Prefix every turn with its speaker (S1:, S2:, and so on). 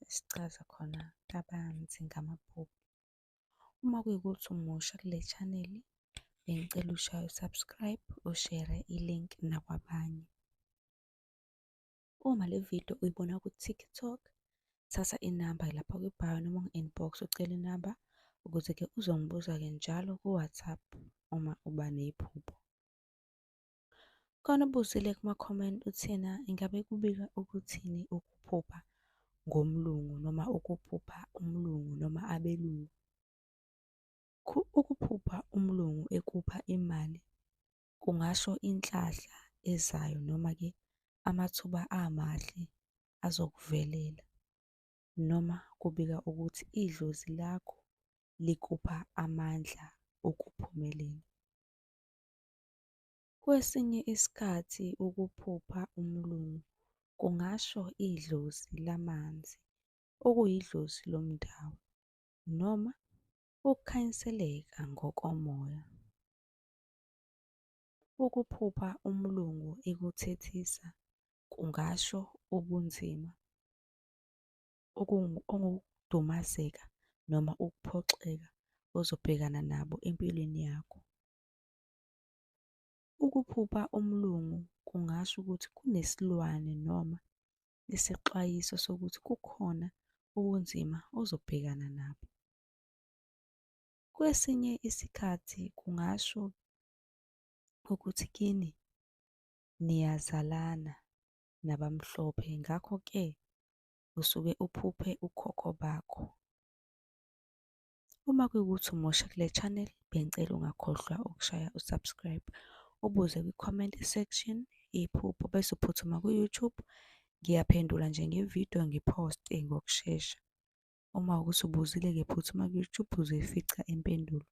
S1: esichaza khona kabanzi ngamaphupho. Uma kuyikuthi umusha kule chaneli, bengicela ushaye u-subscribe, ushere i-link nakwabanye. Uma le video uyibona ku-TikTok, thatha inamba lapha kwi-bio noma ungi-inbox ucele inamba ukuze-ke uzongibuza-ke njalo ku-WhatsApp uma uba nephupho. Khona ubuzile kuma-comment uthina ingabe kubika ukuthini ukuphupha ngomlungu noma ukuphupha umlungu noma abelungu. Ukuphupha umlungu ekupha imali kungasho inhlahla ezayo noma-ke amathuba amahle azokuvelela, noma kubika ukuthi idlozi lakho likupha amandla okuphumelela. Kwesinye isikhathi ukuphupha umlungu kungasho idlozi lamanzi, okuyidlozi lomdabu, noma ukukhanyiseleka ngokomoya. Ukuphupha umlungu ekuthethisa kungasho ubunzima, okudumazeka noma ukuphoxeka ozobhekana nabo empilweni yakho. Ukuphupha umlungu kungasho ukuthi kunesilwane noma isexwayiso sokuthi kukhona ubunzima ozobhekana nabo. Kwesinye isikhathi kungasho ukuthi kini niyazalana nabamhlophe, ngakho-ke usuke uphuphe ukhokho bakho. Uma kuyikuthi umusha kule channel, bengicela ungakhohlwa ukushaya u-subscribe, ubuze kwi-comment section iphupho bese uphuthuma ku-YouTube. Ngiyaphendula nje ngevidiyo ngiphoste ngokushesha. Uma ukuthi ubuzile-ke phuthuma ku-YouTube uzoyifica impendulo.